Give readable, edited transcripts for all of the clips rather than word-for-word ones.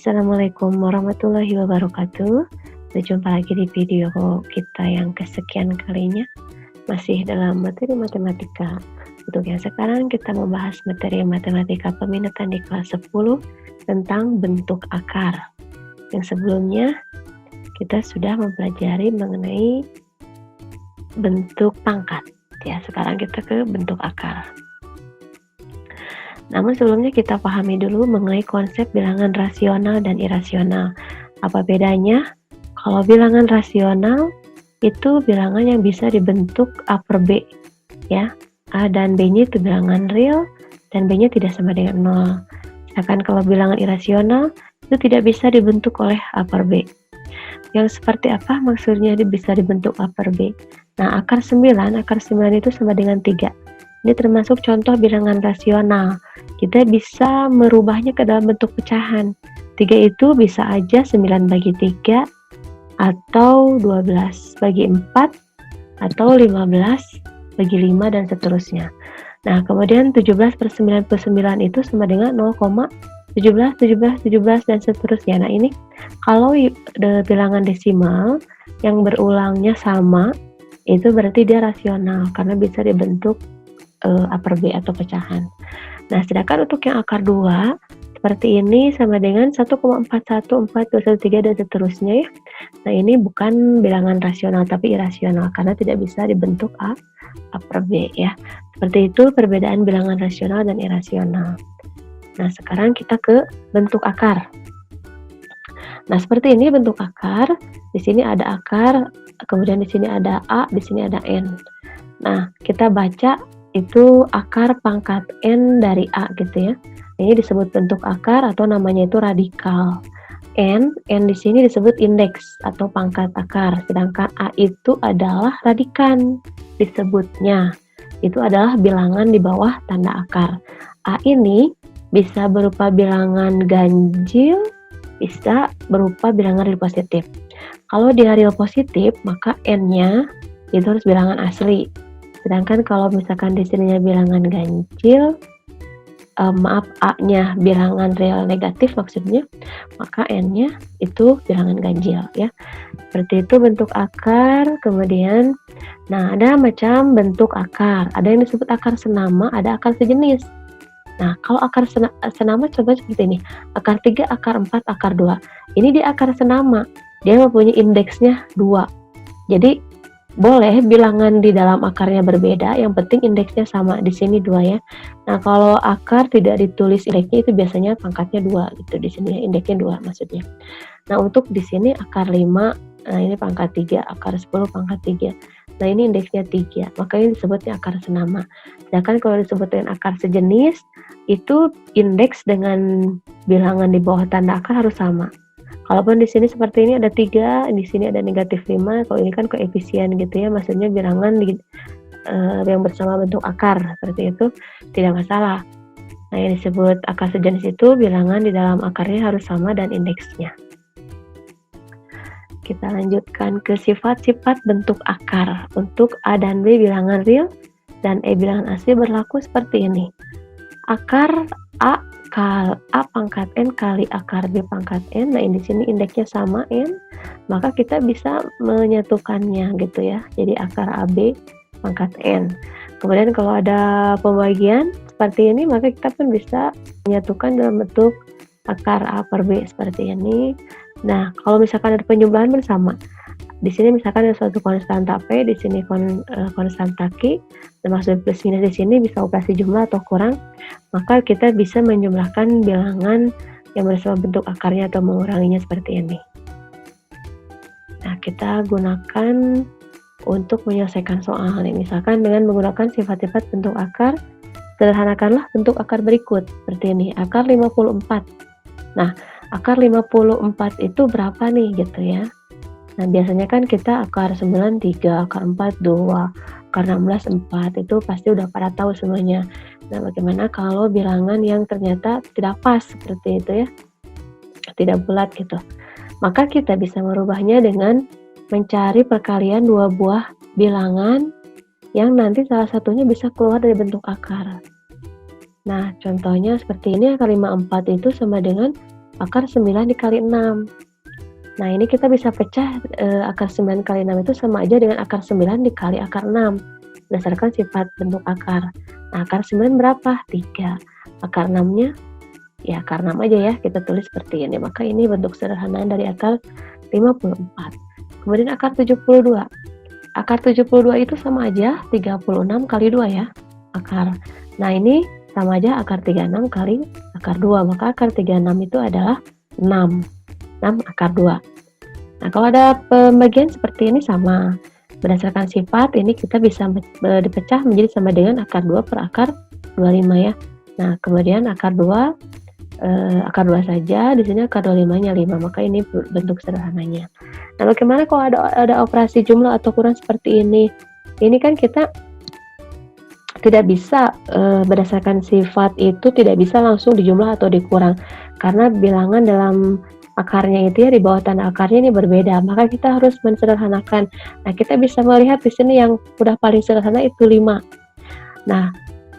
Assalamualaikum warahmatullahi wabarakatuh. Berjumpa lagi di video kita yang kesekian kalinya, masih dalam materi matematika. Untuk yang sekarang kita membahas materi matematika peminatan di kelas 10 tentang bentuk akar. Yang sebelumnya kita sudah mempelajari mengenai bentuk pangkat. Ya, sekarang kita ke bentuk akar. Namun sebelumnya kita pahami dulu mengenai konsep bilangan rasional dan irasional. Apa bedanya? Kalau bilangan rasional itu bilangan yang bisa dibentuk A per B, ya. A dan B-nya itu bilangan real dan B-nya tidak sama dengan 0. Sedangkan kalau bilangan irasional itu tidak bisa dibentuk oleh A per B. Yang seperti apa maksudnya bisa dibentuk A per B? Nah, akar 9 itu sama dengan 3. Ini termasuk contoh bilangan rasional. Kita bisa merubahnya ke dalam bentuk pecahan. 3 itu bisa aja 9 bagi 3, atau 12 bagi 4, atau 15 bagi 5, dan seterusnya. Nah, kemudian 17 per 99 itu sama dengan 0,17, 17, 17, dan seterusnya. Nah, ini kalau bilangan desimal yang berulangnya sama, itu berarti dia rasional, karena bisa dibentuk A per B atau pecahan. Nah, sedangkan untuk yang akar 2 seperti ini sama dengan 1,41413 dan seterusnya, ya. Nah, ini bukan bilangan rasional tapi irasional karena tidak bisa dibentuk A per B, ya. Seperti itu perbedaan bilangan rasional dan irasional. Nah, sekarang kita ke bentuk akar. Nah, seperti ini bentuk akar. Di sini ada akar, kemudian di sini ada A, di sini ada N. Nah, kita baca itu akar pangkat N dari A gitu, ya. Ini disebut bentuk akar atau namanya itu radikal. N di sini disebut indeks atau pangkat akar, sedangkan A itu adalah radikan disebutnya. Itu adalah bilangan di bawah tanda akar. A ini bisa berupa bilangan ganjil, bisa berupa bilangan real positif. Kalau dia real positif, maka N-nya itu harus bilangan asli. Sedangkan kalau misalkan di sininya bilangan ganjil, A-nya bilangan real negatif maksudnya, maka N-nya itu bilangan ganjil, ya. Seperti itu bentuk akar. Kemudian, nah, ada macam bentuk akar. Ada yang disebut akar senama, ada akar sejenis. Nah, kalau akar senama contohnya seperti ini. Akar 3, akar 4, akar 2. Ini dia akar senama. Dia mempunyai indeksnya 2. Jadi boleh bilangan di dalam akarnya berbeda, yang penting indeksnya sama. Di sini 2, ya. Nah, kalau akar tidak ditulis indeksnya itu biasanya pangkatnya 2 gitu. Di sini ya, indeksnya 2 maksudnya. Nah, untuk di sini akar 5, nah ini pangkat 3, akar 10 pangkat 3. Nah, ini indeksnya 3, makanya disebutnya akar senama. Sedangkan kalau disebutkan akar sejenis, itu indeks dengan bilangan di bawah tanda akar harus sama. Kalaupun di sini seperti ini ada 3, di sini ada negatif 5, kalau ini kan koefisien gitu, ya, maksudnya bilangan yang bersama bentuk akar, seperti itu tidak masalah. Nah, yang disebut akar sejenis itu bilangan di dalam akarnya harus sama dan indeksnya. Kita lanjutkan ke sifat-sifat bentuk akar. Untuk A dan B bilangan real dan E bilangan asli berlaku seperti ini. Akar A pangkat N kali akar B pangkat N. Nah, di sini indeksnya sama N, maka kita bisa menyatukannya gitu, ya. Jadi akar AB pangkat N. Kemudian kalau ada pembagian seperti ini, maka kita pun bisa menyatukan dalam bentuk akar A per B seperti ini. Nah, kalau misalkan ada penjumlahan bersama, di sini misalkan ada suatu konstanta P, di sini konstanta Q, termasuk plus minus di sini bisa operasi jumlah atau kurang, maka kita bisa menjumlahkan bilangan yang bersama bentuk akarnya atau menguranginya seperti ini. Nah, kita gunakan untuk menyelesaikan soal ini. Misalkan dengan menggunakan sifat-sifat bentuk akar, sederhanakanlah bentuk akar berikut seperti ini. Akar 54. Nah, akar 54 itu berapa nih gitu, ya. Nah, biasanya kan kita akar 9 3, akar 4 2, akar 16 4, itu pasti udah pada tahu semuanya. Nah, bagaimana kalau bilangan yang ternyata tidak pas seperti itu, ya, tidak bulat gitu. Maka kita bisa merubahnya dengan mencari perkalian 2 buah bilangan yang nanti salah satunya bisa keluar dari bentuk akar. Nah, contohnya seperti ini, akar 54 itu sama dengan akar 9 dikali 6. Nah, ini kita bisa pecah, akar 9 kali 6 itu sama aja dengan akar 9 dikali akar 6, berdasarkan sifat bentuk akar. Nah, akar 9 berapa? 3. Akar 6-nya, ya akar 6 aja ya, kita tulis seperti ini. Maka ini bentuk sederhana dari akar 54. Kemudian akar 72. Akar 72 itu sama aja 36 kali 2 ya, akar. Nah, ini sama aja akar 36 kali akar 2, maka akar 36 itu adalah 6 akar 2. Nah, kalau ada pembagian seperti ini sama. Berdasarkan sifat, ini kita bisa dipecah menjadi sama dengan akar 2 per akar 25 ya. Nah, kemudian akar 2 saja, di sini akar 25-nya 5, maka ini bentuk sederhananya. Nah, bagaimana kalau ada operasi jumlah atau kurang seperti ini? Ini kan kita tidak bisa berdasarkan sifat itu tidak bisa langsung dijumlah atau dikurang, karena bilangan dalam akarnya itu ya di bawah tanda akarnya ini berbeda, maka kita harus mensederhanakan. Nah, kita bisa melihat di sini yang udah paling sederhana itu 5. Nah,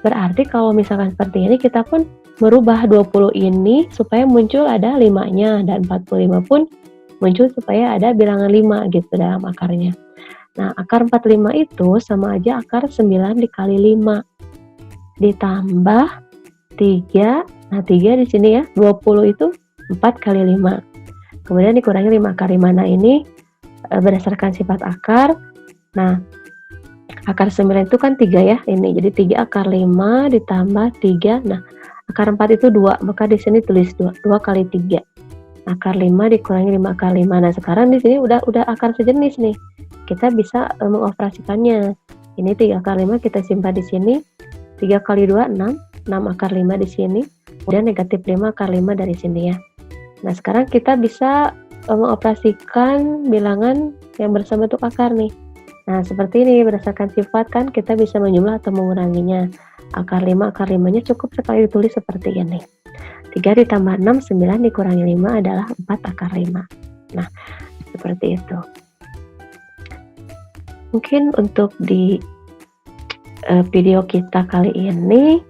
berarti kalau misalkan seperti ini kita pun merubah 20 ini supaya muncul ada 5-nya, dan 45 pun muncul supaya ada bilangan 5 gitu dalam akarnya. Nah, akar 45 itu sama aja akar 9 dikali 5 ditambah 3. Nah, 3 di sini ya, 20 itu 4 kali 5. Kemudian dikurangi 5 akar 5. Nah, ini berdasarkan sifat akar. Nah, akar 9 itu kan 3 ya, ini. Jadi 3 akar 5 ditambah 3. Nah, akar 4 itu 2, maka di sini tulis 2. 2 kali 3. Akar 5 dikurangi 5 akar 5. Nah, sekarang di sini udah akar sejenis nih. Kita bisa mengoperasikannya. Ini 3 akar 5 kita simpan di sini. 3 kali 2 6 akar 5 di sini. Kemudian negatif 5 akar 5 dari sini ya. Nah, sekarang kita bisa mengoperasikan bilangan yang bersama bentuk akar nih. Nah, seperti ini berdasarkan sifat kan kita bisa menjumlah atau menguranginya. Akar 5-nya cukup sekali ditulis seperti ini. 3 ditambah 6, 9 dikurangi 5 adalah 4 akar 5. Nah, seperti itu. Mungkin untuk di video kita kali ini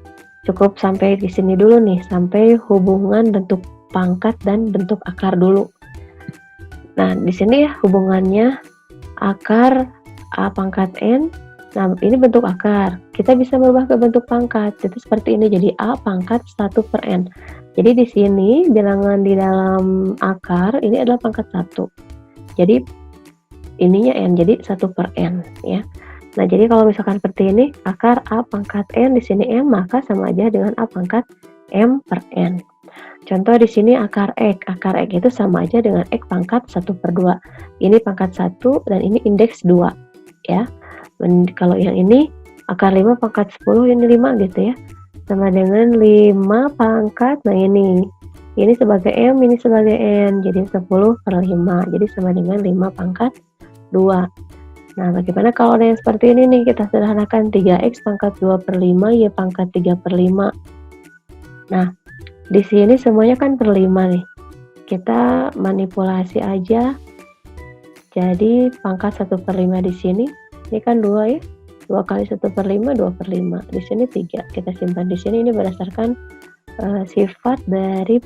cukup sampai di sini dulu nih, sampai hubungan bentuk pangkat dan bentuk akar dulu. Nah, di sini ya hubungannya akar A pangkat N. Nah, ini bentuk akar. Kita bisa merubah ke bentuk pangkat. Itu seperti ini, jadi A pangkat 1 per N. Jadi di sini bilangan di dalam akar ini adalah pangkat 1. Jadi ininya N, jadi 1 per N ya. Nah, jadi kalau misalkan seperti ini, akar A pangkat N di sini M, maka sama aja dengan A pangkat M per N. Contoh di sini akar X. Akar X itu sama aja dengan X pangkat 1 per 2. Ini pangkat 1 dan ini indeks 2 ya. Kalau yang ini akar 5 pangkat 10, ini 5 gitu ya. Sama dengan 5 pangkat, nah ini sebagai M, ini sebagai N, jadi 10 per 5, jadi sama dengan 5 pangkat 2. Nah, bagaimana kalau ada yang seperti ini nih, kita sederhanakan 3X pangkat 2 per 5, Y pangkat 3 per 5. Nah, di sini semuanya kan per 5 nih, kita manipulasi aja, jadi pangkat 1 per 5 di sini, ini kan 2 ya, 2 kali 1 per 5, 2 per 5, di sini 3, kita simpan di sini, ini berdasarkan sifat dari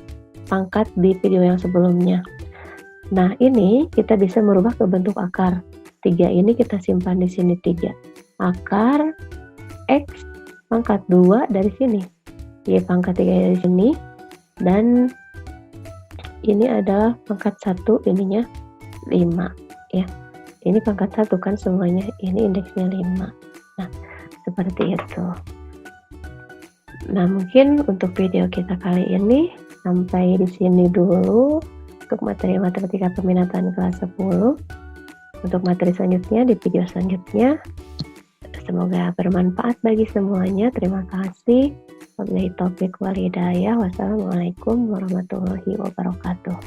pangkat di video yang sebelumnya. Nah, ini kita bisa merubah ke bentuk akar. 3 ini kita simpan di sini 3. Akar X pangkat 2 dari sini. Y pangkat 3 dari sini. Dan ini adalah pangkat 1, ininya 5 ya. Ini pangkat 1 kan semuanya, ini indeksnya 5. Nah, seperti itu. Nah, mungkin untuk video kita kali ini sampai di sini dulu untuk materi matematika peminatan kelas 10. Untuk materi selanjutnya di video selanjutnya. Semoga bermanfaat bagi semuanya. Terima kasih. Wabillahi taufiq wal hidayah. Wassalamualaikum warahmatullahi wabarakatuh.